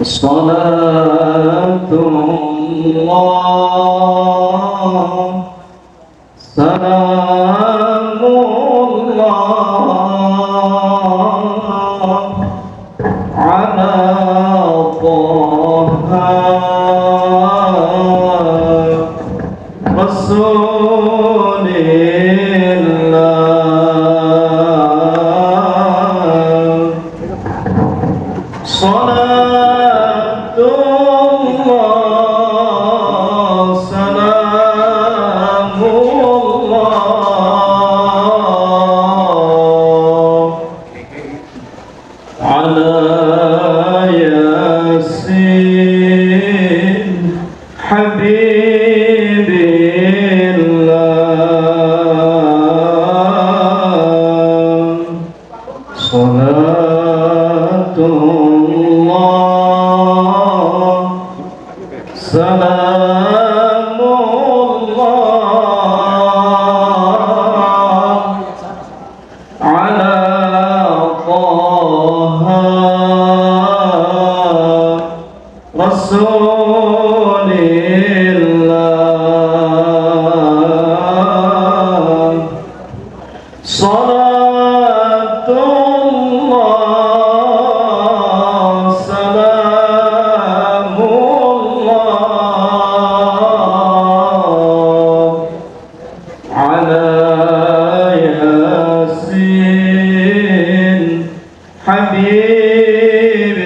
صلاة الله سلام الله على طه رسول الله صلاة الله سلام الله على ياسين حبيب الله صلاة الله سلام الله على طه رسول الله صلاة الله سلام الله على ياسين حبيب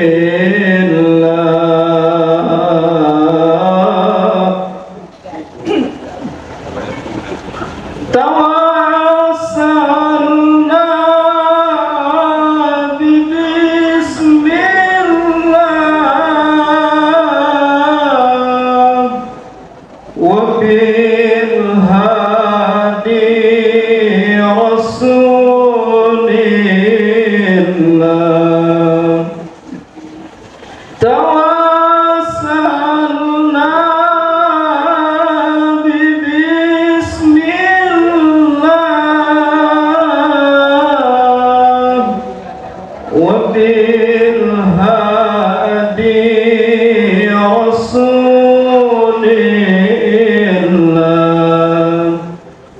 الله توسلنا ببسم الله وبالهادي رسول الله توسلنا ببسم الله وبالهادي رسول الله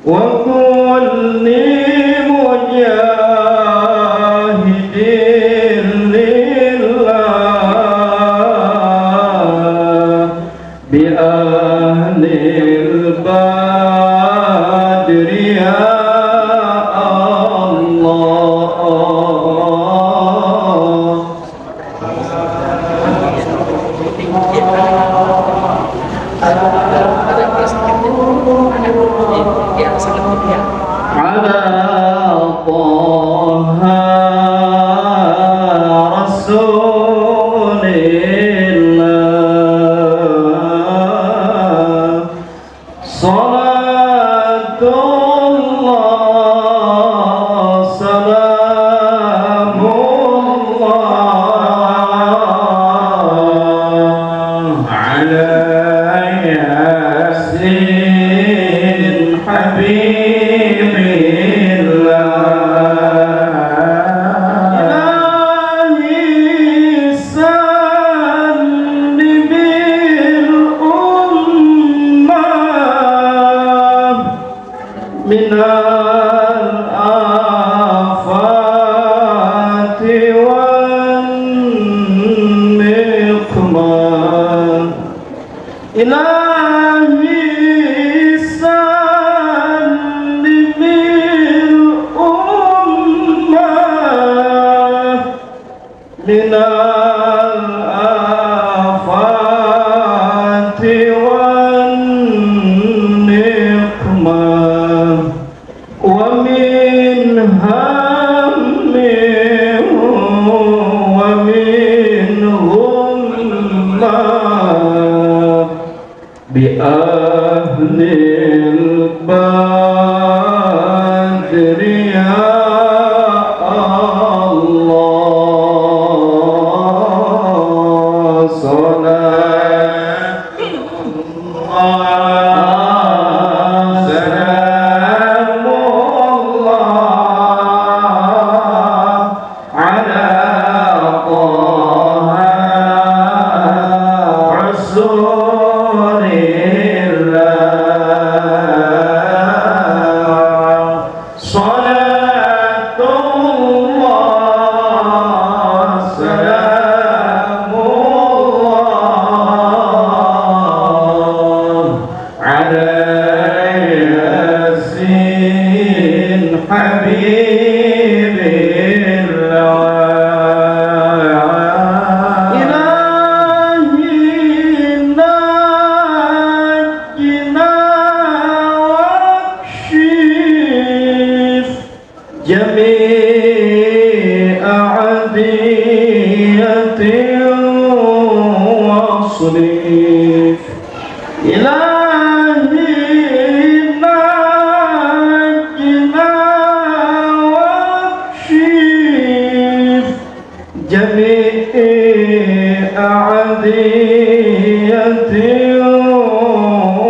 وكل مجاهد لله بأهل البدر يا الله على طه رسول الله صلاة الله سلام الله على ياسين حبيب إلهي سلم الأمة من الآفات والنقمة إلهي سلم الأمة من الآفات والنقمة ومن هم ومن غمة بأهل البدر يا الله صلاة الله سلام الله على طه واصرف إلهي نجنا واكشف جميع أعديتي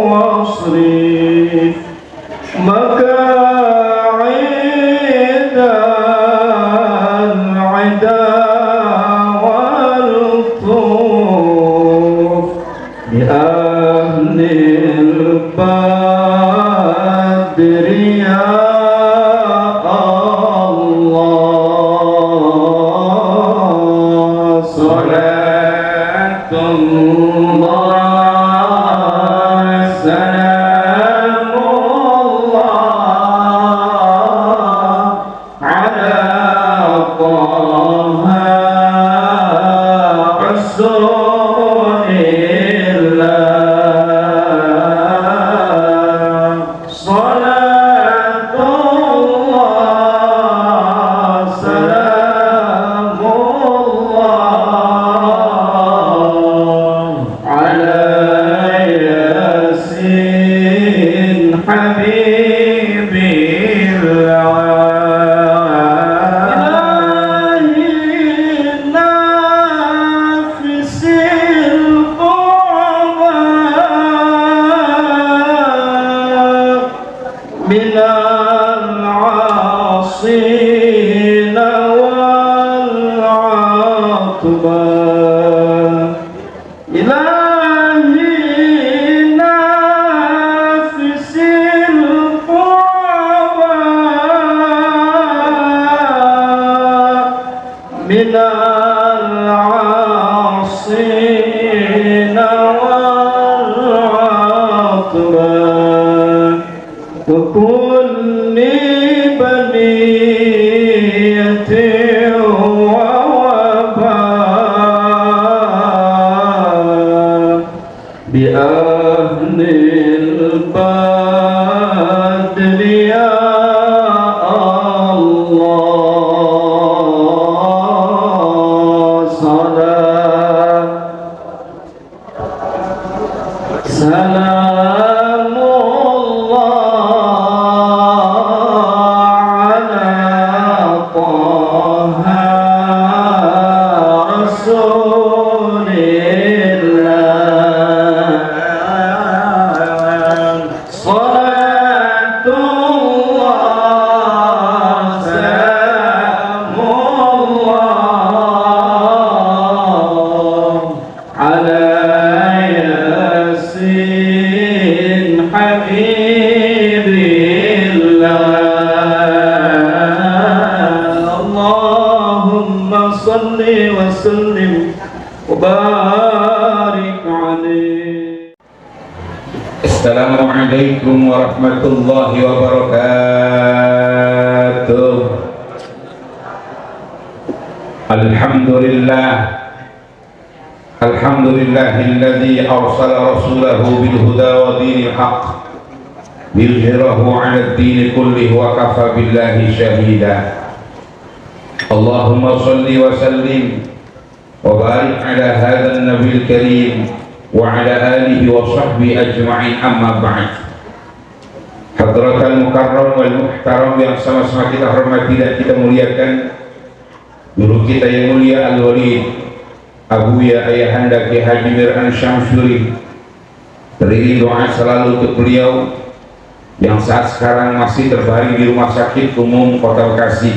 واصرف مكاعد العدا والطوف بأهل البدر يا الله صلاة الله سلام الله على طه رسول الله صلاة الله سلام الله على ياسين حبيب الله نافس القربى من العاصين والعطبى إلهي نافس القربى من العاصين والعطبى وكل بنية ووباء بأهل البدر يا الله صلاة سلام الله على طه رسول الله صلاة الله سلام الله على ياسين حبيب الله اللهم صل وسلم وبارك عليه. Assalamualaikum warahmatullahi wabarakatuh. Alhamdulillah Alhamdulillahilladzi arsala rasulahu bil huda wa dinil haqq liyudhhirahu 'ala ad-din kullihi wa kafa billahi shahida. Allahumma shalli wa sallim wa barik 'ala hadzal nabiyil karim wa 'ala alihi wa sahbihi ajma'in, amma ba'd. Hadratal mukarram wal muhtaram yang sama-sama kita hormati dan kita muliakan, guru kita yang mulia Al-Walid Abuya Ayahanda Ki Haji Mir'an Syamsuri, beri doa selalu untuk beliau yang saat sekarang masih terbaring di Rumah Sakit Umum Kota Bekasi.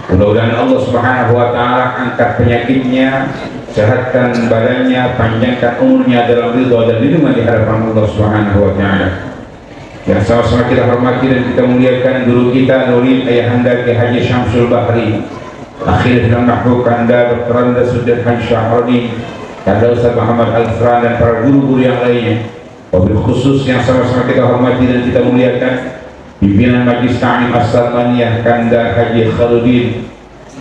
Mudah-mudahan Allah Subhanahu wa Ta'ala angkat penyakitnya, sehatkan badannya, panjangkan umurnya dalam ridha dan lindungan di hadapan Allah Subhanahu wa Ta'ala. Yang sama-sama kita hormati dan kita muliakan guru kita Nuril Ayahanda Ki Haji Syamsul Bahri, akhir dan mahbub Anda Dr. Anda Sudirman Syahroni, Anda Ustaz Muhammad Al-Fran dan para guru-guru yang lainnya. Wabil khusus yang sama-sama kita hormati dan kita muliakan pimpinan Majlis Ta'lim As-Salmaniyah Kanda Haji Khaludin,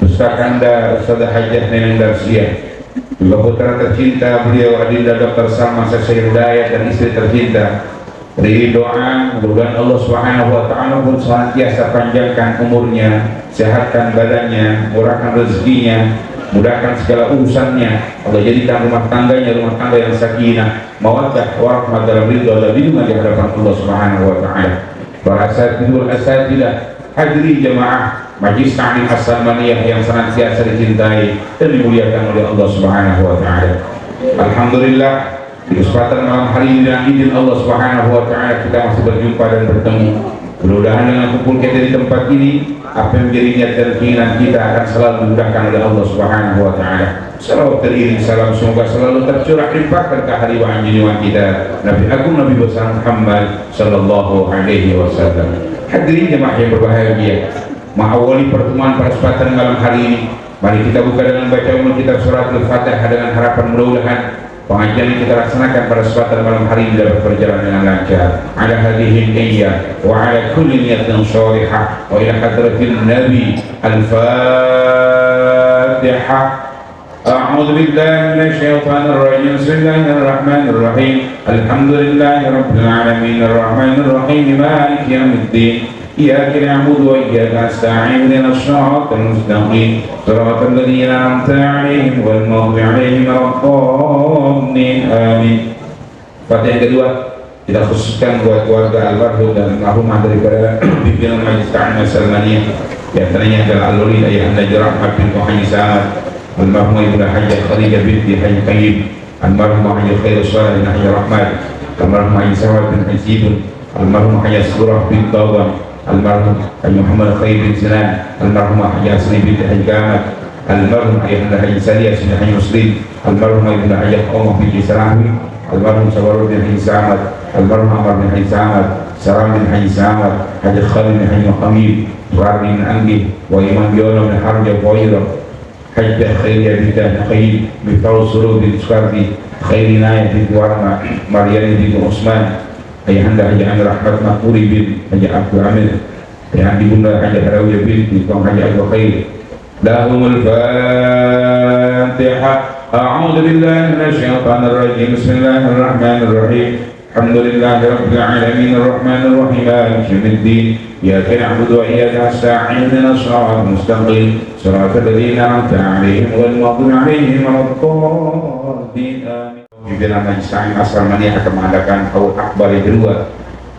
Ustaz Kanda Ustaz Hajah Neneng Darsiah, juga putra tercinta beliau Adinda Dr. Salman Sesir Hidayat dan istri tercinta. Beri doa mudah-mudahan Allah Subhanahu wa Ta'ala pun senantiasa panjangkan umurnya, sehatkan badannya, murahkan rezekinya, mudahkan segala urusannya. Allah jadikan rumah tangganya rumah tangga yang sakinah, mawaddah, warahmah dalam ridha dan lindungan di hadapan Allah Subhanahu wa taala. Para asatidul asatidah, hadiri jamaah Majlis Ta'lim As-Salmaniyah yang senantiasa dicintai dan dimuliakan oleh Allah Subhanahu wa taala. Alhamdulillah, di kesempatan malam hari ini dengan izin Allah Subhanahu wa taala kita masih berjumpa dan bertemu. Mudah-mudahan dengan kumpul kita di tempat ini, apa yang menjadi niat dan keinginan kita akan selalu dimudahkan oleh Allah Subhanahu wa taala. Salawat teriring salam semoga selalu tercurah limpahkan ke hari wa junjungan kita Nabi Agung Nabi besar Muhammad sallallahu alaihi wasallam. Hadirin jemaah yang berbahagia, mengawali pertemuan pada kesempatan malam hari ini, mari kita buka dengan baca umum kitab surat Al-Fatihah dengan harapan mudah-mudahan pengajian yang kita laksanakan pada kesempatan malam hari ini dapat berjalan dengan lancar. Ala hadhihi niyyah wa ala kulli niyatin shalihah wa ila hadratin Nabi Al-Fatihah. أعوذ بالله من الشيطان الرجيم بسم الله الرحمن الرحيم الحمد لله رب العالمين الرحمن الرحيم مالك يوم الدين إياك نعبد وإياك نستعين اهدنا الصراط المستقيم صراط الذين أنعمت عليهم غير المغضوب عليهم ولا الضالين آمين. Fatihah kedua kita khususkan buat keluarga almarhum dan almarhumah daripada pimpinan Majlis Ta'lim As-Salmaniyah, di antaranya adalah Al-Walid Ayah Najib Rahmat bin Haji Samad, almarhumah Ibu Hajjah Khadijah binti Haji Tayyib, almarhumah Haji Khairul Salih bin Haji Rahmat, almarhumah Haji Sawad bin Haji Sidun, almarhumah Haji Surah bin Tawam, almarhum Haji Muhammad Khair bin Sinan, almarhumah Haji Asri binti Haji Gamat, almarhum Haji Salih bin Haji Muslim, almarhumah Ibu Haji Qawmah binti Sarawi, almarhum Sabarud bin Haji Samad, almarhum Amar bin Haji Samad, Saram bin Haji Samad, Haji Khalid bin Haji Muhammad, Rari bin Anggi, wa Imam Biono bin Harja Fawirah, Hajjah Khairiyah binti Qayyid, Miftahul Surur bin Sukardi, Khairinayah binti Warma, Maryani binti Usman, Ayahanda Haji Amir Rahmat Makuri bin Haji Abdul Amir, Ayahandi Bunda Haji Harawiyah binti Tuan Haji Abdul Khair. Lahumul Fatihah. A'udzu billahi minasyaitonir rajim. Bismillahirrahmanirrahim. Alhamdulillahi rabbil alamin arrahmanir rahim maliki yaumiddin. Iyyaka na'budu wa iyyaka nasta'in ihdinas siratal mustaqim siratal ladzina an'amta 'alaihim ghairil maghdubi 'alaihim waladdallin. Amin. Pimpinan Majlis Ta'lim As-Salmaniyah akan mengadakan haul akbar yang kedua.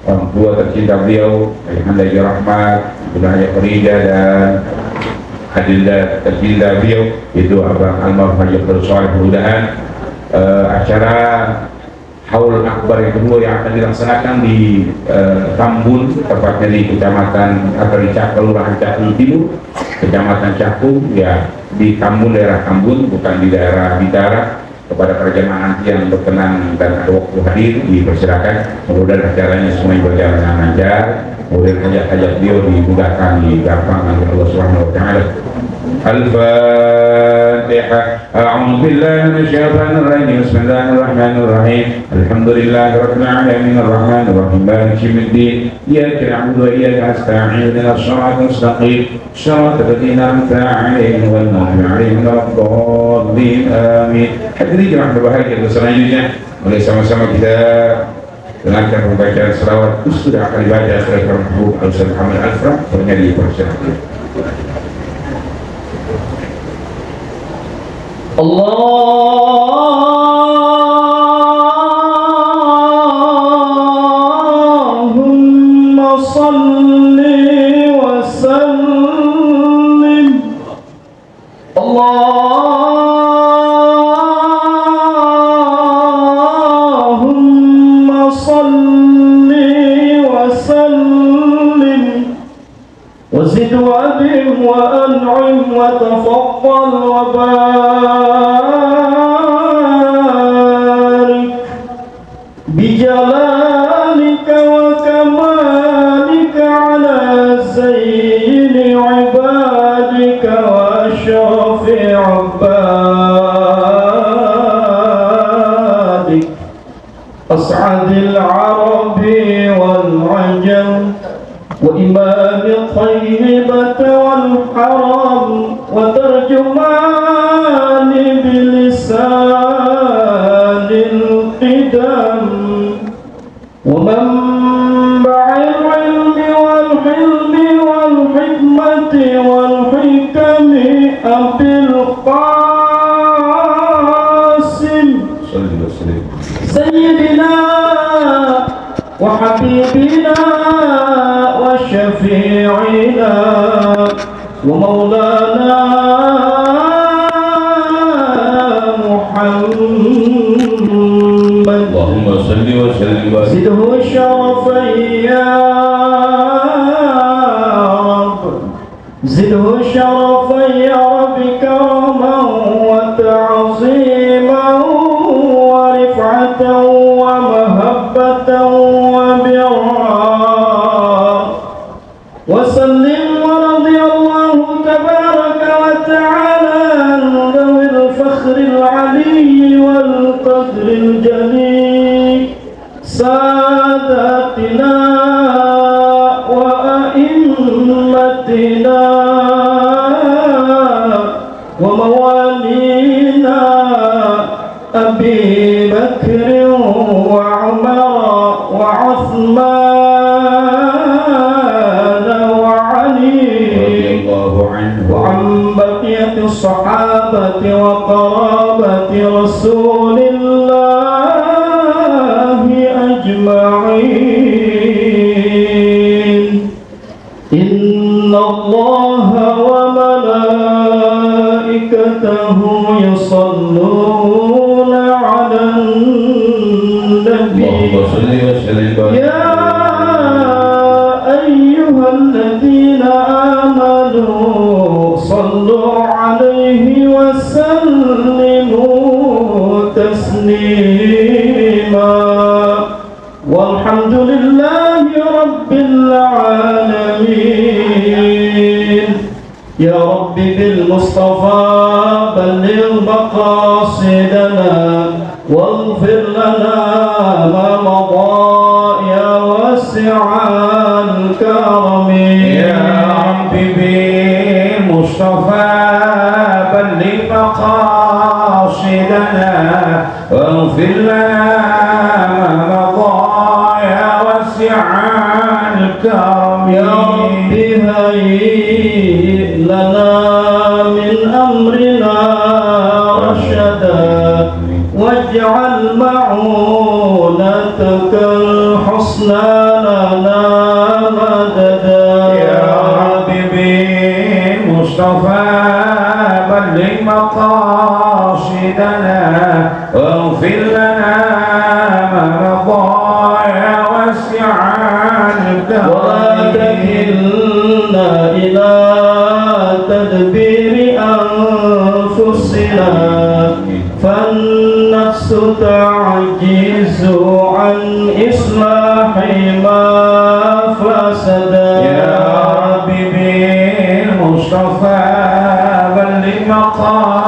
Orang tua tercinta beliau Ayahanda Haji Rahmat, Bunda Haji Khadijah dan adinda tercinta beliau itu Abang almarhum Haji Khairul Salih. Mudah-mudahan acara haul akbar yang kedua yang akan dilaksanakan di Tambun, tepatnya di Kecamatan atau di Kelurahan Cakung Timur, Kecamatan Cakung, ya di Tambun, daerah Tambun, bukan di daerah Bintara. Kepada para jemaah nanti yang berkenan dan ada waktu hadir dipersilakan. Mudah-mudahan acaranya semuanya berjalan dengan lancar. Kemudian hajat-hajat beliau dimudahkan, digampang oleh Allah Subhanahu wa taala. Al-Fatihah. A'udzu billahi minasyaitonir rajim. Bismillahirrahmanirrahim. Alhamdulillahirabbil alamin arrahmanir rahim maliki yaumiddin. Iyyaka na'budu wa iyyaka nasta'in ihdinas siratal mustaqim siratal ladzina an'amta 'alaihim ghairil maghdubi 'alaihim waladdallin. Amin. Hadirin jemaah berbahagia, selanjutnya mari sama-sama kita dengarkan pembacaan selawat. Sudah akan dibaca oleh Prof. Al-Ustaz Muhammad Al-Frah, penyanyi persilakan. Allahumma salli wa sallim. Allahumma salli wa sallim wa zid wa adim wa an'im wa tafaddal wa barik bijalalika wa kamalika ala zayyini ibadika wa ashrafi ibadik as'adil arabi wal ajam wa imam tayyibata wal haram wa tarjumani bilisanil qidam wa manba'il ilmi wal hilmi wal hikmati wal hikami abil صل وسلم. سيدنا وحبيبنا وشفيعنا ومولانا محمد اللهم صل وسلم وبارك. زده شرفا يا رب زده شرفا يا رب كرما وتعظيما ورفعة ومهبة وبرا وسلم ورضي الله تبارك وتعالى عن ذوي الفخر العلي والقدر الجليل ساداتنا وأئمتنا وموالينا أبي بكر وعمر وعثمان وعلي رضي الله عنه وعن بقية الصحابة وقرابة رسول الله أجمعين. إن الله وملائكته يصلون على النبي اللهم صل وسلم وبارك. يا أيها الذين آمنوا صلوا عليه وسلموا تسليما والحمد لله رب العالمين. يا رب بالمصطفى بلغ مقاصدنا واغفر لنا ما مضى يا واسع الكرم. يا رب بالمصطفى بلغ مقاصدنا واغفر لنا ما مضى يا واسع الكرم. يا رب هيئ لنا من أمرنا رشدا واجعل معونتك الحسنى لنا مددا. يا رب بالمصطفى بلغ مقاصدنا واغفر لنا ما مضى يا واسع الكرم. ولا تكلنا إلى تدبير أنفسنا فالنفس تعجز عن إصلاح ما فسد. يا رب بالمصطفى بلغ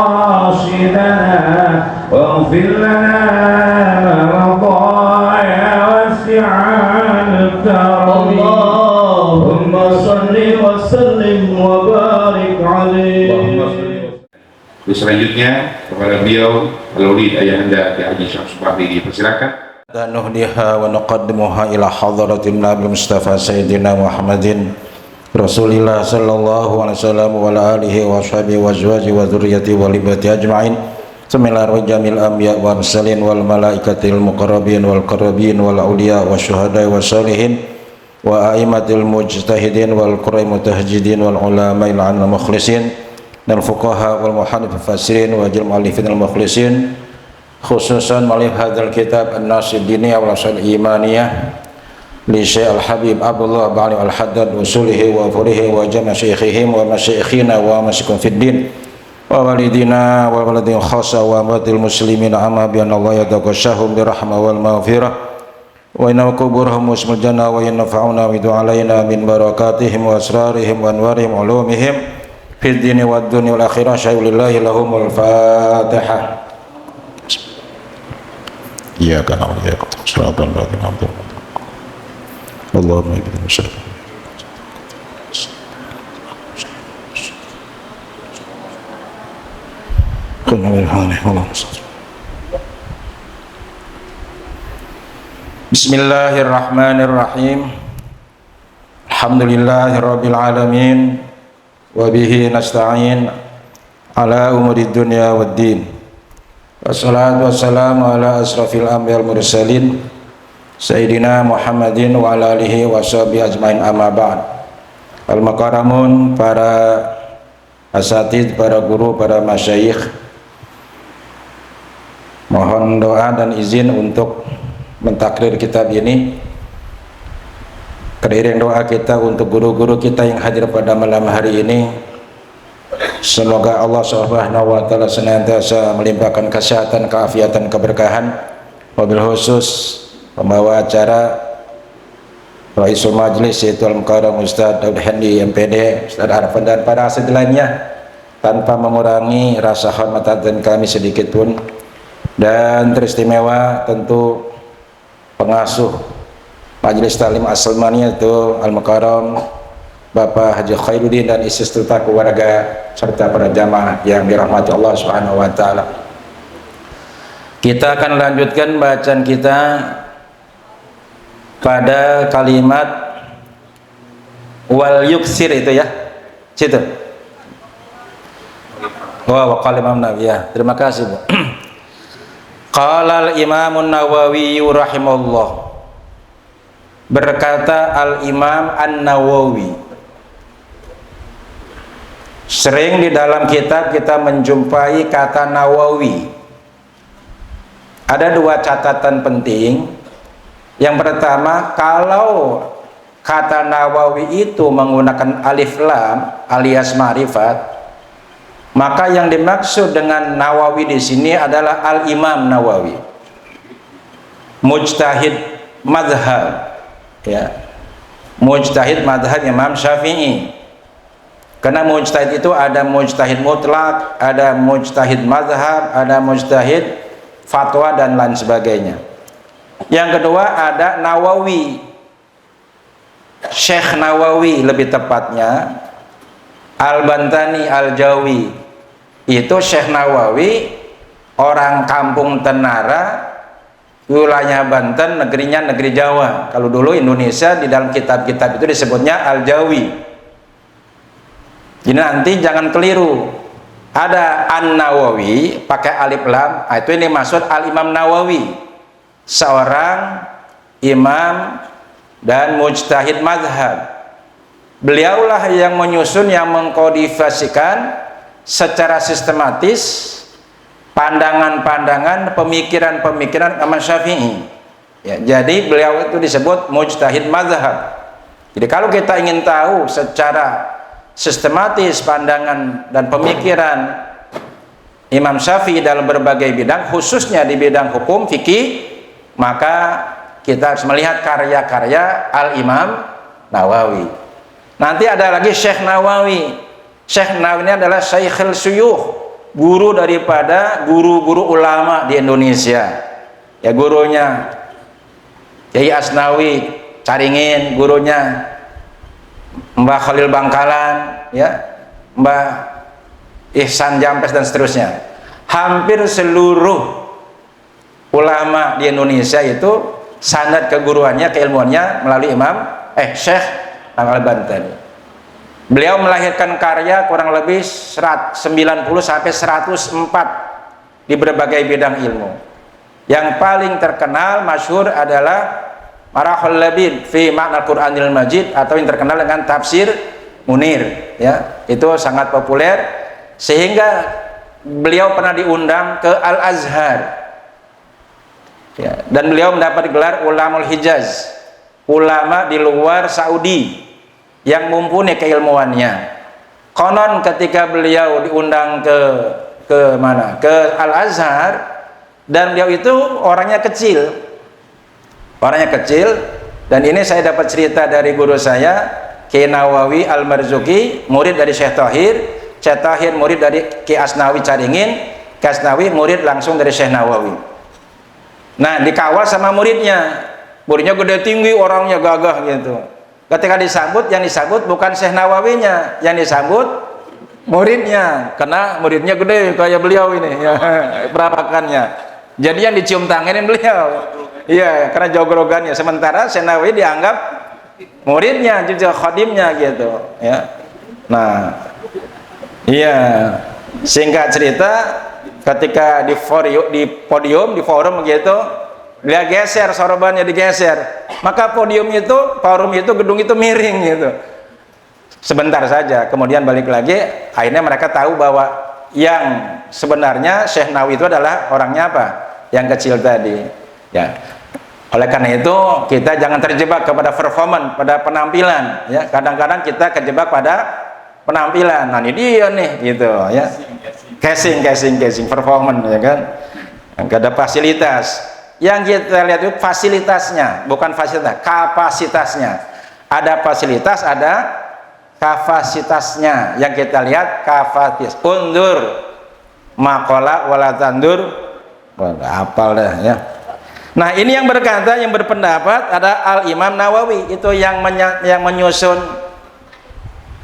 مقاصدنا واغفر لنا ما مضى يا واسع الكرم. اللهم صل وسلم وبارك عليه. Selanjutnya kepada beliau Al-Ulid Ayahanda Ki Haji Syamsul Bahri dipersilakan. Dan nuhdiha wa nuqaddimuha ila hadratin Nabi Mustafa Sayyidina Muhammadin Rasulillah sallallahu alaihi wasallam wa ala alihi wa ashabihi wa azwaji wa dzurriyyati wa libati ajma'in. Semilar wa jamil anbiya wa mursalin wal malaikatil muqarrabin wal qarrabin wal auliya wa syuhada wa salihin wa a'immatil mujtahidin wal qurrai mutahjidin wal ulama'il al mukhlisin dan fuqaha wal muhadith fasirin wa jil mu'allifin al mukhlisin khususan mu'allif hadzal kitab an-nasib diniyah wal asal imaniyah li Syekh al-Habib Abdullah Ba'ali al-Haddad usulihi wa furihi wa jama' syekhihim wa masyayikhina wa masyikum fid din wa walidina wa waladin khasa wa amwatil muslimin amma bi anna Allah yataghashahum bi rahmah wal maghfirah wa inna kuburahum musmul jannah wa yanfa'una wa alaina min barakatihim wa asrarihim wa anwarihim wa ulumihim fid dini wad dunya wal akhirah. Syai'ulillahi lahumul fatihah. Iyyaka na'budu wa iyyaka nasta'in. Allahumma ihdina as-siratal mustaqim. Bismillahirrahmanirrahim. Alhamdulillahirabbil alamin wa bihi nasta'in ala umuri dunya waddin. Wassalatu wassalamu ala asrafil anbiya wal mursalin Sayyidina Muhammadin wa ala alihi wa sahbihi ajmain, amma ba'd. Al-makaramun, para asatid, para guru, para masyayikh, mohon doa dan izin untuk mentakrir kitab ini. Keiring doa kita untuk guru-guru kita yang hadir pada malam hari ini. Semoga Allah Subhanahu wa taala senantiasa melimpahkan kesehatan, keafiatan, keberkahan. Wabil khusus pembawa acara Raisul Majlis yaitu Al-Mukarram Ustaz Daud Handi MPD, Ustaz Arfan dan para asatidz lainnya, tanpa mengurangi rasa hormat dan kami sedikit pun. Dan teristimewa tentu pengasuh Majelis Taklim As-Salmaniyah itu Al-Mukarram Bapak Haji Khairuddin dan istri serta keluarga serta para jamaah yang dirahmati Allah Subhanahu wa taala. Kita akan lanjutkan bacaan kita pada kalimat wal yuksir itu ya. Situ. Wa qala Imam Nawawi ya. Terima kasih, Bu. Qala al-Imam An-Nawawi rahimahullah. Berkata Al-Imam An-Nawawi. Sering di dalam kitab kita menjumpai kata Nawawi. Ada dua catatan penting. Yang pertama, kalau kata Nawawi itu menggunakan alif lam alias ma'rifat, maka yang dimaksud dengan Nawawi di sini adalah Al-Imam Nawawi, mujtahid madhab, ya, mujtahid madhab Imam Syafi'i. Karena mujtahid itu ada mujtahid mutlak, ada mujtahid madhab, ada mujtahid fatwa dan lain sebagainya. Yang kedua ada Nawawi, Syekh Nawawi lebih tepatnya, Al-Bantani Al-Jawi. Itu Syekh Nawawi orang kampung Tenara, wilayah Banten, negerinya negeri Jawa. Kalau dulu Indonesia di dalam kitab-kitab itu disebutnya Al-Jawi. Jadi nanti jangan keliru, ada An-Nawawi pakai alif lam, itu ini maksud Al-Imam Nawawi, seorang imam dan mujtahid mazhab. Beliaulah yang menyusun, yang mengkodifasikan secara sistematis pandangan-pandangan, pemikiran-pemikiran Imam Syafi'i. Ya, jadi beliau itu disebut mujtahid mazhab. Jadi kalau kita ingin tahu secara sistematis pandangan dan pemikiran Imam Syafi'i dalam berbagai bidang, khususnya di bidang hukum fikih, maka kita harus melihat karya-karya Al-Imam Nawawi. Nanti ada lagi Syekh Nawawi. Syekh Nawawi ini adalah Syekhul Syuyukh, guru daripada guru-guru ulama di Indonesia. Ya, gurunya Kiai Asnawi Caringin, gurunya Mbah Khalil Bangkalan, ya, Mbah Ihsan Jampes dan seterusnya. Hampir seluruh ulama di Indonesia itu sanad keguruannya, keilmuannya melalui Syekh Al-Bantani. Beliau melahirkan karya kurang lebih 90 sampai 104 di berbagai bidang ilmu. Yang paling terkenal masyhur adalah Marahul Labib fi Ma'nal Qur'anil Majid, atau yang terkenal dengan tafsir Munir, ya. Itu sangat populer sehingga beliau pernah diundang ke Al-Azhar, ya, dan beliau mendapat gelar Ulamul Hijaz, ulama di luar Saudi yang mumpuni keilmuannya. Konon ketika beliau diundang ke mana? Ke Al-Azhar, dan beliau itu orangnya kecil, dan ini saya dapat cerita dari guru saya Kiai Nawawi Al-Marzuki, murid dari Syekh Tahir, Syekh Tahir murid dari Kiai Asnawi Caringin, Kiai Asnawi murid langsung dari Syekh Nawawi. Nah, dikawal sama muridnya gede tinggi, orangnya gagah gitu. Ketika disambut, yang disambut bukan Syekh Nawawinya, yang disambut muridnya, karena muridnya gede kayak beliau ini, ya, perawakannya. Jadi yang dicium tanganin beliau. Iya, karena jauh-gerogannya. Sementara Syekh Nawawi dianggap muridnya, juga khadimnya gitu, ya. Nah, iya, singkat cerita, ketika di podium, di forum begitu, dia geser, sorbannya digeser, maka podium itu, forum itu, gedung itu miring gitu. Sebentar saja, kemudian balik lagi, akhirnya mereka tahu bahwa yang sebenarnya Syekh Nawawi itu adalah orangnya apa? Yang kecil tadi. Ya. Oleh karena itu kita jangan terjebak kepada performan, pada penampilan. Ya, kadang-kadang kita terjebak pada penampilan. Nah ini dia nih, gitu ya. Casing, performan, ya kan. Nggak ada fasilitas. Yang kita lihat itu fasilitasnya, bukan fasilitas, kapasitasnya. Ada fasilitas, ada kapasitasnya. Yang kita lihat kapasitas. Undur maqala wala tandur. Apal dah ya. Nah ini yang berkata, yang berpendapat ada Al-Imam Nawawi, itu yang menyusun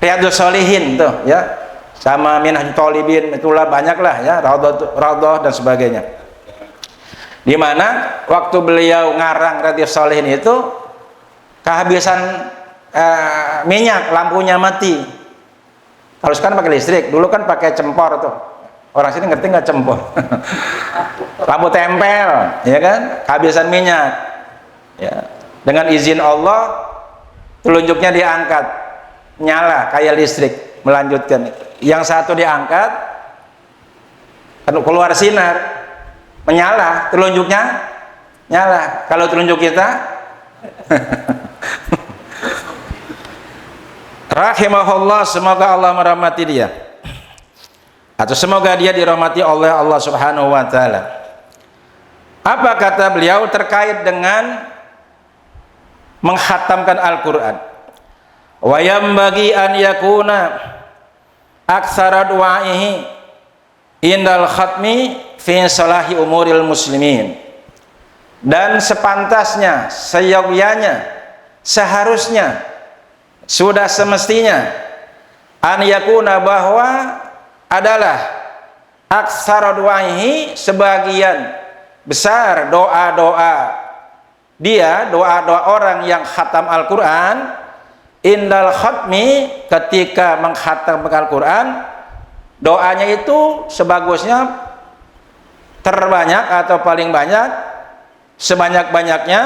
Riyadhus Shalihin tuh ya, sama Minhajul Talibin, itulah banyaklah ya, Raudhah dan sebagainya. Dimana waktu beliau ngarang Riyadhus Shalihin itu kehabisan minyak, lampunya mati. Kalau sekarang pakai listrik, dulu kan pakai cempor tuh. Orang sini ngerti nggak cempor? Lampu tempel, ya kan? Kehabisan minyak. Ya. Dengan izin Allah, telunjuknya diangkat, nyala kayak listrik, melanjutkan. Yang satu diangkat, keluar sinar, menyala, telunjuknya nyala. Kalau telunjuk kita, rahimahullah, semoga Allah merahmati dia. Atau semoga dia dirahmati oleh Allah Subhanahu wa taala. Apa kata beliau terkait dengan menghatamkan Al-Qur'an? Wa yambagi an yakuna aktsara du'aihi indal khatmi fi salahi umuril muslimin. Dan sepantasnya, seyogyanya, seharusnya, sudah semestinya an yakuna, bahwa adalah aksara du'aihi, sebagian besar doa-doa dia, doa-doa orang yang khatam Al-Quran, indal khatmi, ketika mengkhatam Al-Quran, doanya itu sebagusnya, terbanyak atau paling banyak, sebanyak-banyaknya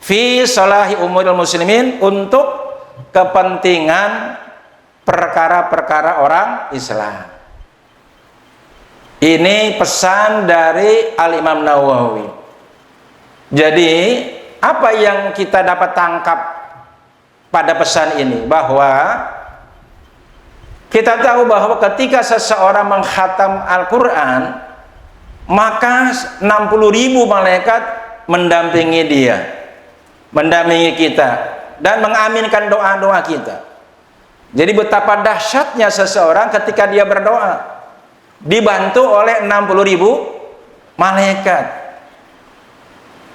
fi salahi umuril muslimin, untuk kepentingan perkara-perkara orang Islam. Ini pesan dari Al-Imam Nawawi. Jadi apa yang kita dapat tangkap pada pesan ini? Bahwa kita tahu bahwa ketika seseorang mengkhatam Al-Quran, maka 60.000 malaikat mendampingi dia, mendampingi kita, dan mengaminkan doa-doa kita. Jadi betapa dahsyatnya seseorang ketika dia berdoa, dibantu oleh 60.000 malaikat.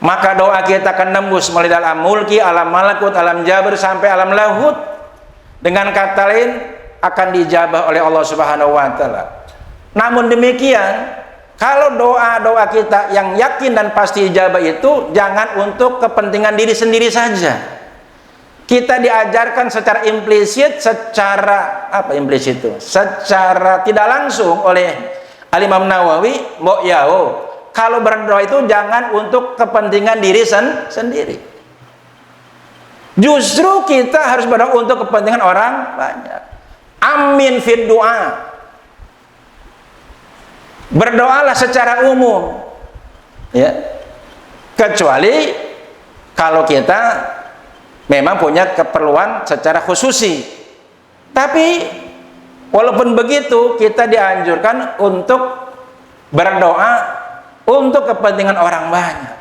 Maka doa kita akan nembus melalui alam mulki, alam malakut, alam jabr, sampai alam lahut. Dengan kata lain, akan dijabah oleh Allah Subhanahu wa taala. Namun demikian, kalau doa-doa kita yang yakin dan pasti ijabah itu jangan untuk kepentingan diri sendiri saja. Kita diajarkan secara implisit, secara apa implisit itu? Secara tidak langsung oleh Al-Imam Nawawi, mbok yao, kalau berdoa itu jangan untuk kepentingan diri sendiri. Justru kita harus berdoa untuk kepentingan orang banyak. Amin fid doa. Berdoalah secara umum. Ya. Kecuali kalau kita memang punya keperluan secara khususi. Tapi walaupun begitu, kita dianjurkan untuk berdoa untuk kepentingan orang banyak.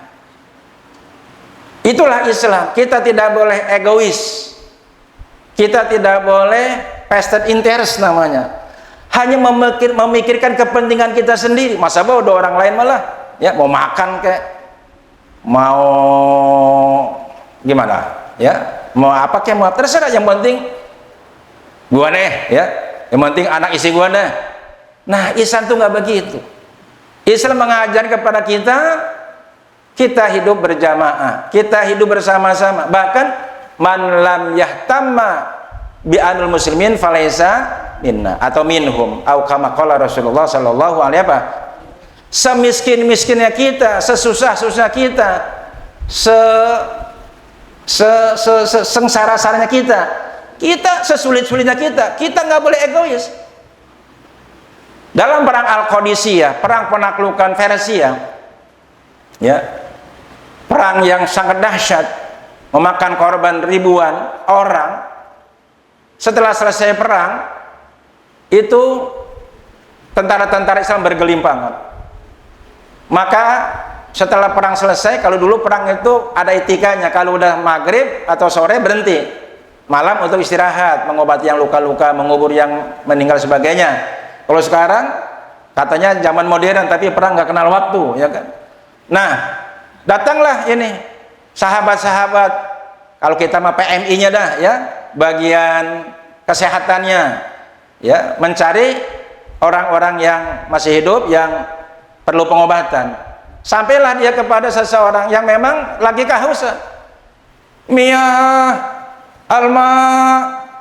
Itulah Islam. Kita tidak boleh egois, kita tidak boleh vested interest namanya, hanya memikirkan kepentingan kita sendiri. Masa bodoh orang lain malah ya mau makan kayak mau gimana ya, mau apa kayak mau terserah, yang penting gua deh ya, yang penting anak istri gua deh. Nah Islam tuh nggak begitu. Islam mengajar kepada kita hidup berjamaah, kita hidup bersama-sama. Bahkan man lam yahtamma bi anul muslimin falaisa minna atau minhum, atau kama qala Rasulullah sallallahu alaihi semiskin-miskinnya kita, sesusah-susah kita, sengsara-saranya kita sesulit-sulitnya kita nggak boleh egois. Dalam perang Al-Qadisiyah, perang penaklukan Persia, ya, perang yang sangat dahsyat, memakan korban ribuan orang. Setelah selesai perang, itu tentara-tentara Islam bergelimpangan. Maka setelah perang selesai, kalau dulu perang itu ada etikanya, kalau udah maghrib atau sore berhenti, malam untuk istirahat, mengobati yang luka-luka, mengubur yang meninggal sebagainya. Kalau sekarang katanya zaman modern, tapi perang nggak kenal waktu, ya kan? Nah, datanglah ini sahabat-sahabat, kalau kita mah PMI-nya dah, ya, bagian kesehatannya, ya, mencari orang-orang yang masih hidup yang perlu pengobatan. Sampailah dia kepada seseorang yang memang lagi kehausan. Miyah, alma,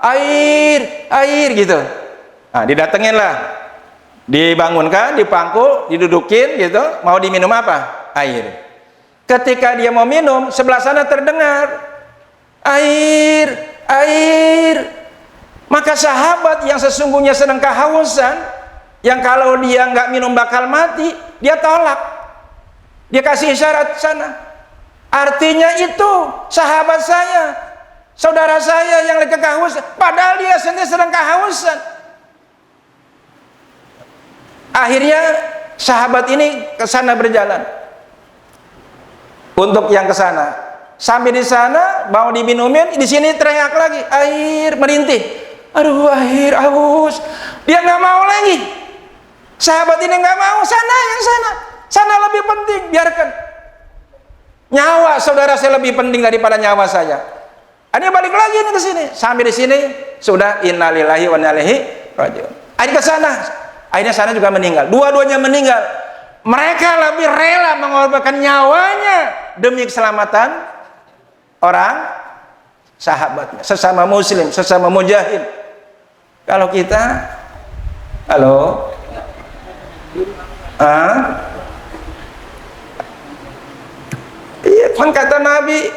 air gitu. Nah, didatenginlah, dibangunkan, dipangku, didudukin gitu. Mau diminum apa? Air. Ketika dia mau minum, sebelah sana terdengar air. Maka sahabat yang sesungguhnya sedang kehausan, yang kalau dia nggak minum bakal mati, dia tolak. Dia kasih isyarat sana. Artinya itu sahabat saya, saudara saya yang lagi kehausan, padahal dia sendiri sedang kehausan. Akhirnya sahabat ini ke sana berjalan. Untuk yang ke sana, sampai di sana mau diminumin, di sini teriak lagi, air, merintih. Aduh, air, aus. Dia nggak mau lagi. Sahabat ini nggak mau, sana lebih penting, biarkan. Nyawa saudara saya lebih penting daripada nyawa saya. Ini balik lagi nih ke sini. Sampai di sini sudah innalillahi wa inna ilaihi raji'un. Akhirnya ke sana. Akhirnya sana juga meninggal. Dua-duanya meninggal. Mereka lebih rela mengorbankan nyawanya demi keselamatan orang sahabatnya, sesama muslim, sesama mujahid. Kalau kita, halo, iya, kan kata Nabi,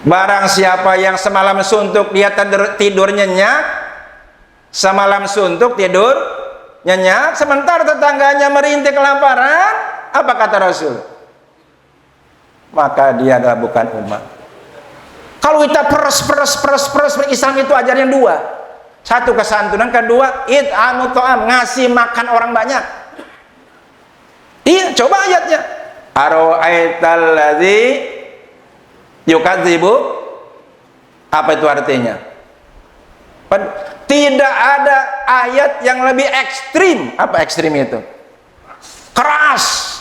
barang siapa yang semalam suntuk dia tidur nyenyak, semalam suntuk tidur nyenyak, sementara tetangganya merintih kelaparan, apa kata Rasul? Maka dia adalah bukan umat. Kalau kita peres, Islam itu ajarannya dua. Satu, kesantunan. Kedua, it'amu ta'am, ngasih makan orang banyak. Iya, coba ayatnya. Aro'aital ladzi yukadzibu. Apa itu artinya? Tidak ada ayat yang lebih ekstrim. Apa ekstrim itu? Keras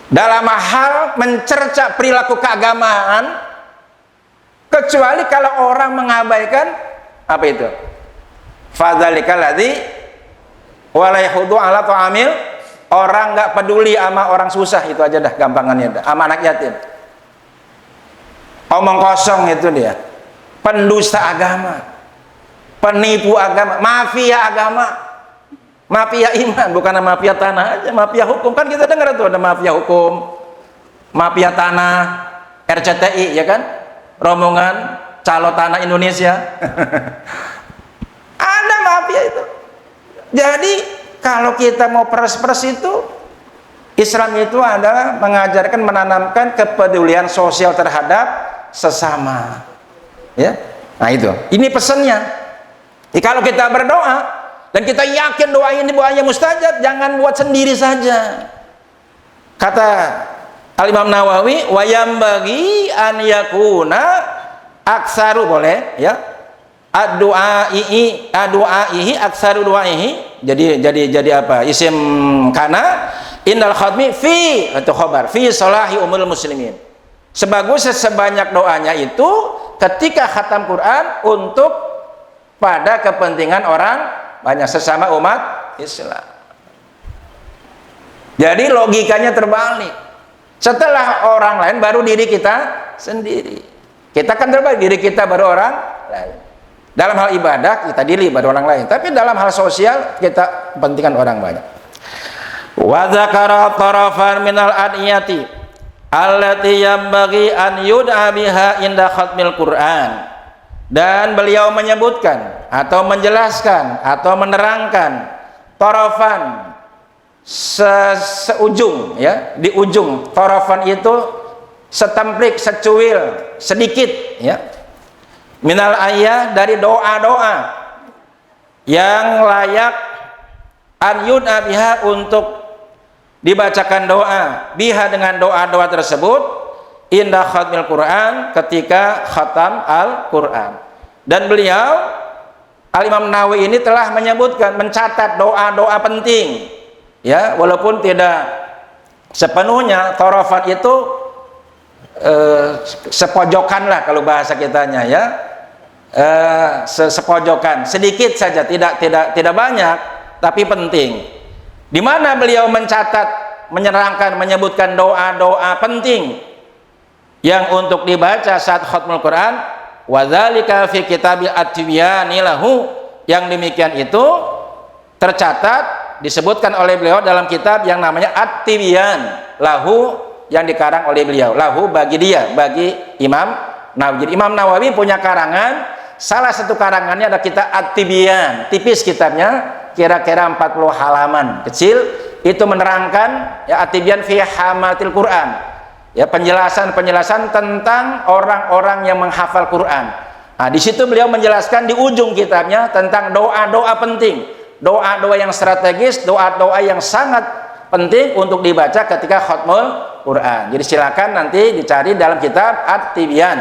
dalam hal mencerca perilaku keagamaan, kecuali kalau orang mengabaikan apa itu? Fadzalikal ladzi wala yahudu ala ta'amil. Orang nggak peduli sama orang susah, itu aja dah gampangannya dah. Sama anak yatim. Omong kosong itu dia. Pendusta agama, penipu agama, mafia agama, mafia iman, bukan mafia tanah aja, mafia hukum. Kan kita dengar tuh ada mafia hukum, mafia tanah, RCTI, ya kan, rombongan calo tanah Indonesia. Ada mafia itu. Jadi kalau kita mau peres-peres itu, Islam itu adalah mengajarkan, menanamkan kepedulian sosial terhadap sesama, ya. Nah itu, ini pesannya. Kalau kita berdoa dan kita yakin doa ini doanya mustajab, jangan buat sendiri saja. Kata Al-Imam Nawawi, wayam bagi an yakuna aksaru, boleh ya, ad-du'aihi aksaru du'aihi. Jadi apa? Isim kana innal khatmi fi atau khabar fi salahi umul muslimin. Sebanyak doanya itu ketika khatam Quran untuk pada kepentingan orang banyak, sesama umat Islam. Jadi logikanya terbalik. Setelah orang lain baru diri kita sendiri. Kita kan terbalik, diri kita baru orang lain. Dalam hal ibadah kita diri baru orang lain, tapi dalam hal sosial kita kepentingan orang banyak. Wa dzakara tarafan minal adiyati allati yanbaghi an yud'a biha inda khatmil Qur'an. Dan beliau menyebutkan atau menjelaskan atau menerangkan tarafan seujung, ya, di ujung. Tarafan itu setemplik, secuil, sedikit, ya. Minal ayah, dari doa-doa yang layak an yud'a biha, untuk dibacakan doa biha, dengan doa-doa tersebut inda khatmil Quran, ketika khatam Al-Quran. Dan beliau Al-Imam Nawawi ini telah menyebutkan, mencatat doa-doa penting, ya, walaupun tidak sepenuhnya. Tarafat itu sepojokan lah kalau bahasa kitanya, ya, sepojokan, sedikit saja, tidak banyak, tapi penting. Di mana beliau mencatat, menyerangkan, menyebutkan doa-doa penting yang untuk dibaca saat khatmul Quran. Wa dzalika fi kitabi at-tibyani lahu, yang demikian itu tercatat, disebutkan oleh beliau dalam kitab yang namanya At-Tibyan lahu, yang dikarang oleh beliau. Lahu, bagi dia, bagi Imam Nawawi. Jadi Imam Nawawi punya karangan, salah satu karangannya ada kitab At-Tibyan, tipis kitabnya, kira-kira 40 halaman, kecil. Itu menerangkan, ya, At-Tibyan fi hamatil Quran, ya, penjelasan tentang orang-orang yang menghafal Quran. Nah, di situ beliau menjelaskan di ujung kitabnya tentang doa-doa penting, doa-doa yang strategis, doa-doa yang sangat penting untuk dibaca ketika khatmul Quran. Jadi silakan nanti dicari dalam kitab At-Tibyan,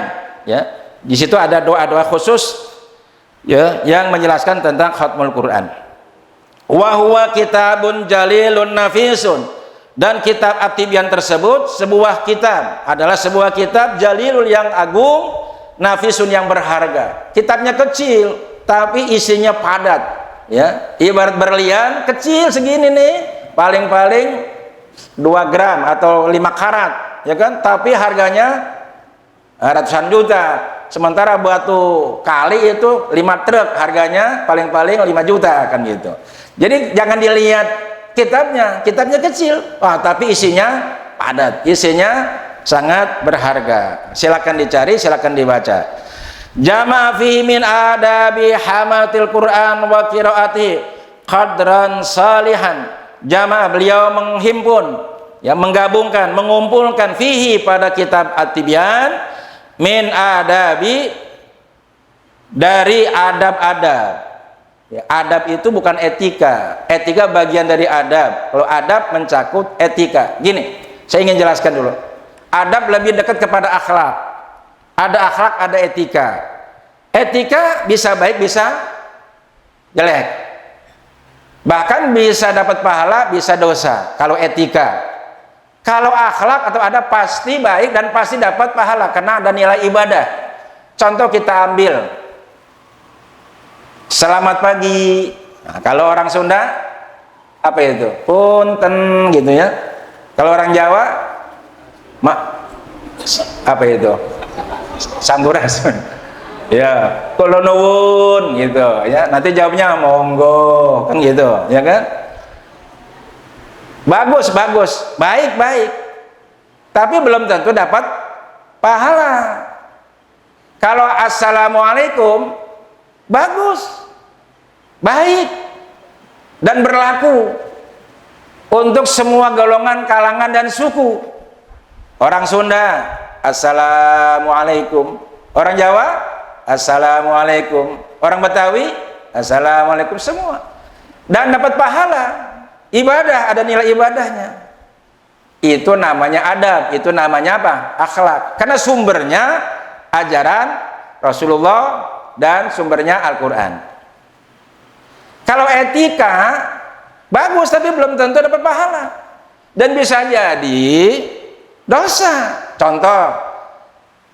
ya. Di situ ada doa-doa khusus, ya, yang menjelaskan tentang khatmul Quran. Wa huwa kitabun jalilun nafisun. Dan kitab At-Tibyan tersebut adalah sebuah kitab jalilul, yang agung, nafisun, yang berharga. Kitabnya kecil tapi isinya padat, ya, ibarat berlian kecil segini nih, paling-paling 2 gram atau 5 karat, ya kan, tapi harganya ratusan juta. Sementara batu kali itu 5 truk, harganya paling-paling 5 juta, kan gitu. Jadi jangan dilihat kitabnya kecil, tapi isinya padat, isinya sangat berharga. Silakan dicari, silakan dibaca. Jama'a fi min adabi hamatil Quran wa qiraati qadran salihan. Jama'a, beliau menghimpun, ya, menggabungkan, mengumpulkan, fihi, pada kitab At-Tibyan, min adabi, dari adab-adab. Ya, adab itu bukan etika. Etika bagian dari adab. Kalau adab mencakup etika. Gini, saya ingin jelaskan dulu. Adab lebih dekat kepada akhlak. Ada akhlak, ada etika. Etika bisa baik, bisa jelek. Bahkan bisa dapat pahala, bisa dosa. Kalau etika. Kalau akhlak atau adab pasti baik dan pasti dapat pahala, karena ada nilai ibadah. Contoh kita ambil, selamat pagi. Nah, kalau orang Sunda apa itu? Punten, gitu, ya. Kalau orang Jawa, apa itu? Sampurasun. Ya, kula nuwun, gitu, ya. Nanti jawabnya monggo, kan gitu, ya kan? Bagus, baik. Tapi belum tentu dapat pahala. Kalau assalamualaikum, bagus, baik, dan berlaku untuk semua golongan, kalangan, dan suku. Orang Sunda, assalamualaikum. Orang Jawa, assalamualaikum. Orang Betawi, assalamualaikum, semua. Dan dapat pahala, ibadah, ada nilai ibadahnya. Itu namanya adab, itu namanya apa? Akhlak. Karena sumbernya ajaran Rasulullah dan sumbernya Al-Quran. Kalau etika bagus tapi belum tentu dapat pahala, dan bisa jadi dosa. Contoh,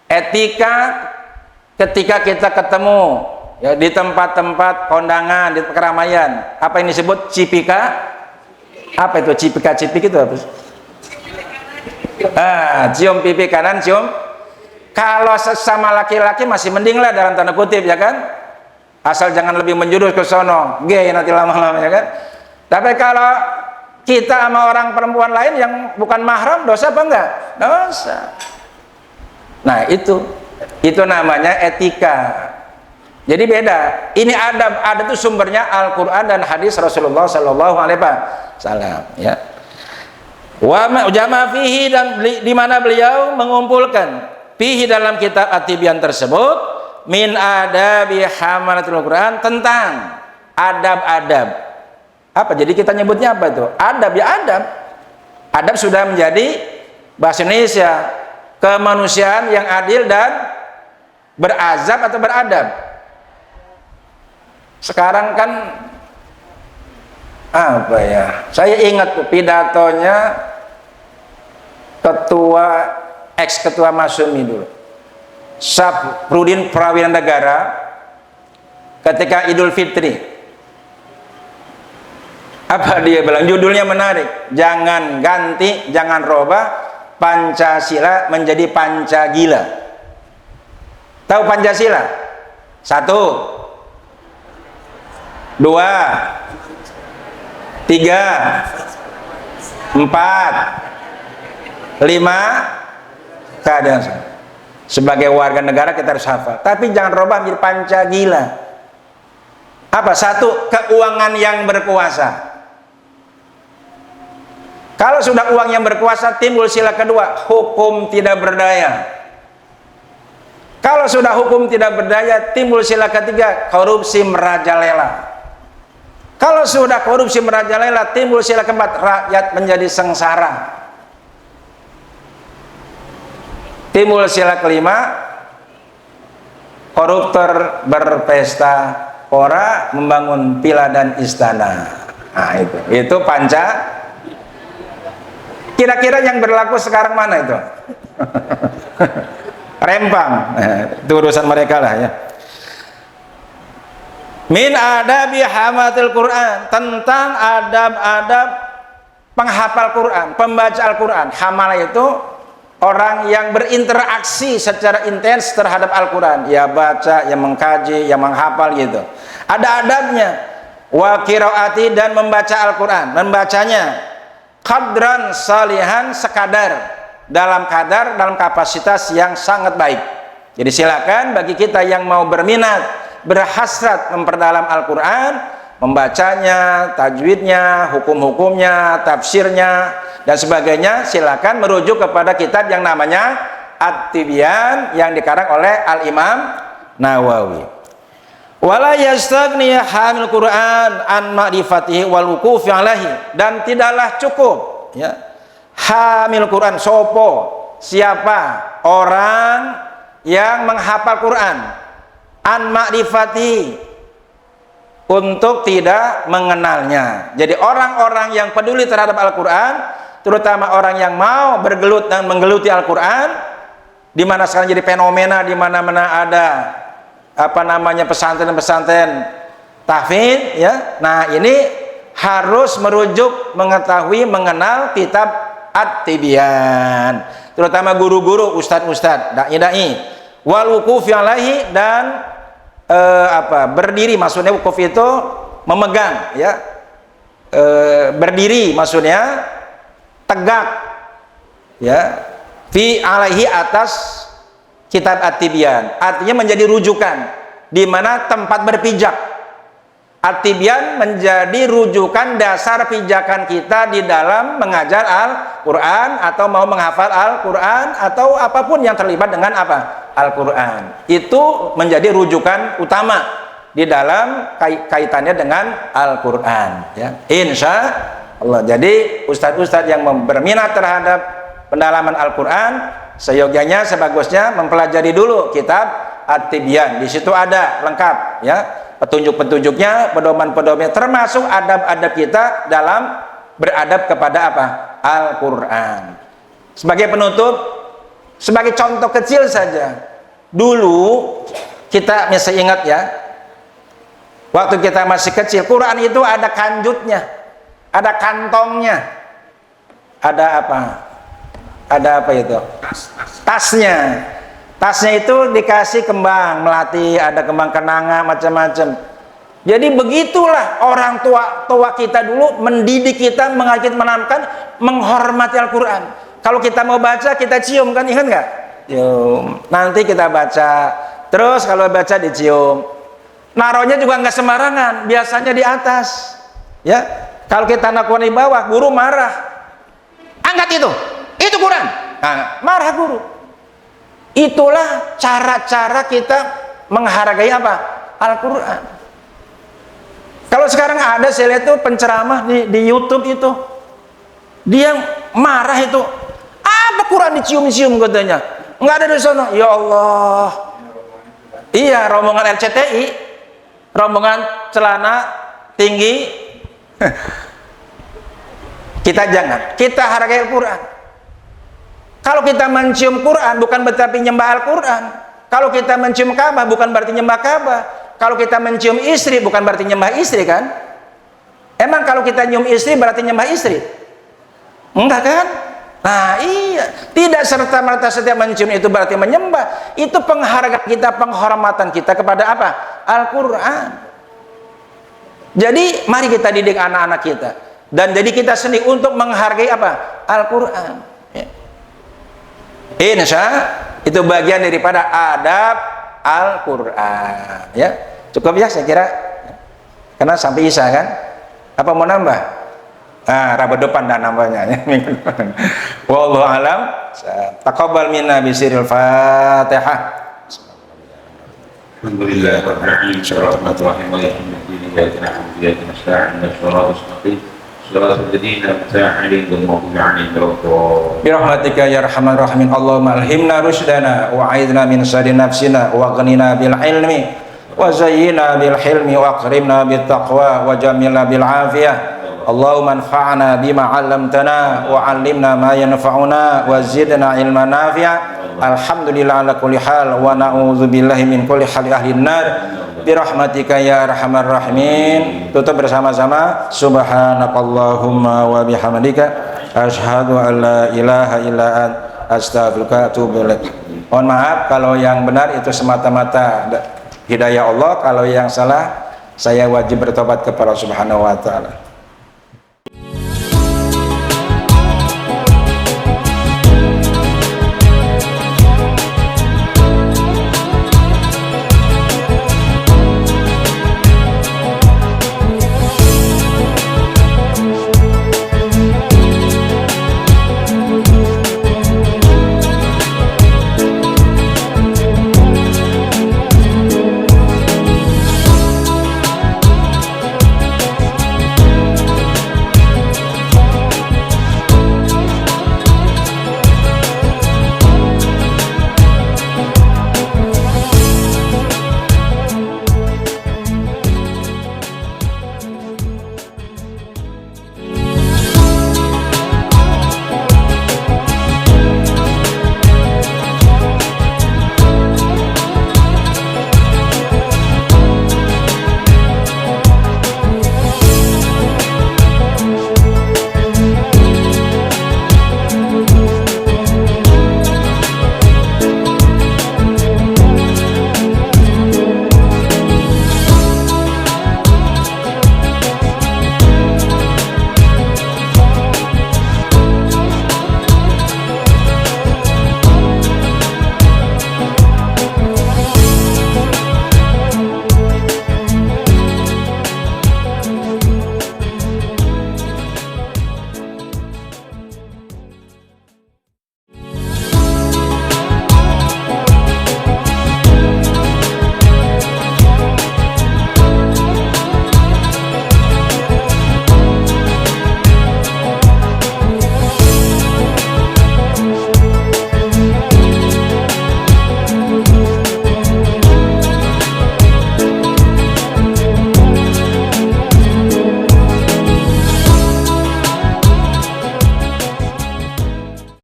etika ketika kita ketemu, ya, di tempat-tempat kondangan, di keramaian, apa yang disebut cipika? Apa itu cipika-cipik itu apa? Cium pipi kanan, cium. Kalau sesama laki-laki masih mending lah, dalam tanda kutip, ya kan, asal jangan lebih menjurus ke sono, gay nanti lama-lama, ya kan. Tapi kalau kita sama orang perempuan lain yang bukan mahram dosa apa enggak? Dosa. Nah itu namanya etika. Jadi beda. Ini adab itu sumbernya Al-Quran dan hadis Rasulullah Sallallahu Alaihi Wasallam. Ya. Wa jama fihi, dan di mana beliau mengumpulkan fihi dalam kitab At-Tibyan tersebut min adabi hamalatul Quran, tentang adab-adab. Apa? Jadi kita nyebutnya apa itu? Adab, ya adab. Adab sudah menjadi bahasa Indonesia, kemanusiaan yang adil dan berazab atau beradab. Sekarang kan apa ya? Saya ingat pidatonya ex-ketua Masyumi dulu, Syafruddin Prawira Negara, ketika Idul Fitri. Apa dia bilang? Judulnya menarik. Jangan ganti, jangan robah Pancasila menjadi Pancagila. Tahu Pancasila? 1, 2, 3, 4, 5, keadaan. Sebagai warga negara kita harus hafal, tapi jangan robah menjadi Pancagila. Apa? 1, keuangan yang berkuasa. Kalau sudah uang yang berkuasa, timbul sila kedua, hukum tidak berdaya. Kalau sudah hukum tidak berdaya, timbul sila ketiga, korupsi merajalela. Kalau sudah korupsi merajalela, timbul sila keempat, rakyat menjadi sengsara. Timbul sila kelima, koruptor berpesta pora membangun villa dan istana. Nah itu panca. Kira-kira yang berlaku sekarang mana itu? Rempang. Itu urusan mereka lah ya. Min adabi hamatil Quran, tentang adab-adab penghafal Quran, pembaca Al-Quran. Hamalah itu orang yang berinteraksi secara intens terhadap Al-Quran, ya baca, yang mengkaji, yang menghafal gitu. Ada adabnya. Wa qiraati, dan membaca Al-Quran, membacanya qadran salihan, sekadar, dalam kapasitas yang sangat baik. Jadi silakan bagi kita yang mau berminat, berhasrat memperdalam Al-Quran, membacanya, tajwidnya, hukum-hukumnya, tafsirnya, dan sebagainya, silakan merujuk kepada kitab yang namanya At-Tibyan yang dikarang oleh Al-Imam Nawawi. Wala yastaghni hamil Quran an ma'rifatihi wal wuqufi alaihi, dan tidaklah cukup ya hamil Quran, siapa orang yang menghafal Quran, an ma'rifati, untuk tidak mengenalnya. Jadi orang-orang yang peduli terhadap Al-Quran, terutama orang yang mau bergelut dan menggeluti Al-Quran, di mana sekarang jadi fenomena, di mana-mana ada pesantren-pesantren tahfidz ya. Nah ini harus merujuk, mengetahui, mengenal kitab At-Tibyan, terutama guru-guru, ustadz-ustadz, dai-dai, wal wuqufi alaihi, dan berdiri, maksudnya wukuf itu memegang ya, berdiri maksudnya tegak ya, fi alaihi, atas kitab At-Tibyan, artinya menjadi rujukan di mana tempat berpijak. At-Tibyan menjadi rujukan dasar pijakan kita di dalam mengajar Al-Quran atau mau menghafal Al-Quran atau apapun yang terlibat dengan Al-Quran. Itu menjadi rujukan utama di dalam kaitannya dengan Al-Quran ya. Insya Allah. Jadi ustadz-ustadz yang berminat terhadap pendalaman Al-Quran, seyogyanya, sebagusnya mempelajari dulu kitab At-Tibyan. Di situ ada lengkap ya, petunjuk-petunjuknya, pedoman-pedomannya, termasuk adab-adab kita dalam beradab kepada Al-Quran. Sebagai penutup, sebagai contoh kecil saja, dulu kita masih ingat ya, waktu kita masih kecil, Quran itu ada kanjutnya, ada kantongnya, ada apa itu? Tasnya. Tasnya itu dikasih kembang melati, ada kembang kenanga, macam-macam. Jadi begitulah orang tua kita dulu mendidik kita, mengajak, menanamkan menghormati Al-Quran. Kalau kita mau baca, kita cium, kan, ingat nggak? Cium. Nanti kita baca. Terus kalau baca dicium. Naruhnya juga nggak sembarangan, biasanya di atas. Ya, kalau kita naruh di bawah, guru marah. Angkat itu Quran. Nah, marah guru. Itulah cara-cara kita menghargai apa? Al-Quran. Kalau sekarang ada, saya lihat tuh penceramah di YouTube itu, dia marah itu, apa Quran dicium-cium katanya, nggak ada di sana. Ya Allah, iya, rombongan RCTI, rombongan celana tinggi. Kita jangan, kita hargai Al-Quran. Kalau kita mencium Quran bukan berarti nyembah Al-Quran. Kalau kita mencium Ka'bah bukan berarti nyembah Ka'bah. Kalau kita mencium istri bukan berarti nyembah istri, kan? Emang kalau kita nyium istri berarti nyembah istri? Enggak, kan? Nah iya, tidak serta-merta setiap mencium itu berarti menyembah. Itu penghargaan kita, penghormatan kita kepada apa? Al-Quran. Jadi mari kita didik anak-anak kita, dan jadi kita sendiri untuk menghargai apa? Al-Quran. Ya. Insya itu bagian daripada adab Al-Quran. Ya, cukup ya saya kira, karena sampai Isya, kan? Apa mau nambah? Rabu depan dan nambahnya. Wallahu alam. Taqabbal minna bisiril Fatihah. Alhamdulillahirabbil alamin. Bismillahirrahmanirrahim. Alhamdulillahi rabbil alamin. Birahmatika ya arhamar rahimin. Allahumma alhimna rushdana wa a'idna min syarri nafsina wa ghnina bil ilmi wa zayyina bil hilmi wa akrimna bit taqwa wa jamilna bil afiyah. Allahumma anfa'na bima 'allamtana wa 'allimna ma yanfa'una wa zidna ilman nafi'a. Alhamdulillah ala kulli hal wa na'udzu billahi min kulli hali ahli nar. Birahmatika ya arhamar rahimin. Tutup bersama-sama. Subhanakallahumma wa bihamdika asyhadu an la ilaha illa anta astaghfiruka wa atubu ilaik. Mohon maaf kalau yang benar itu semata-mata hidayah Allah, kalau yang salah saya wajib bertobat kepada Subhanahu wa taala.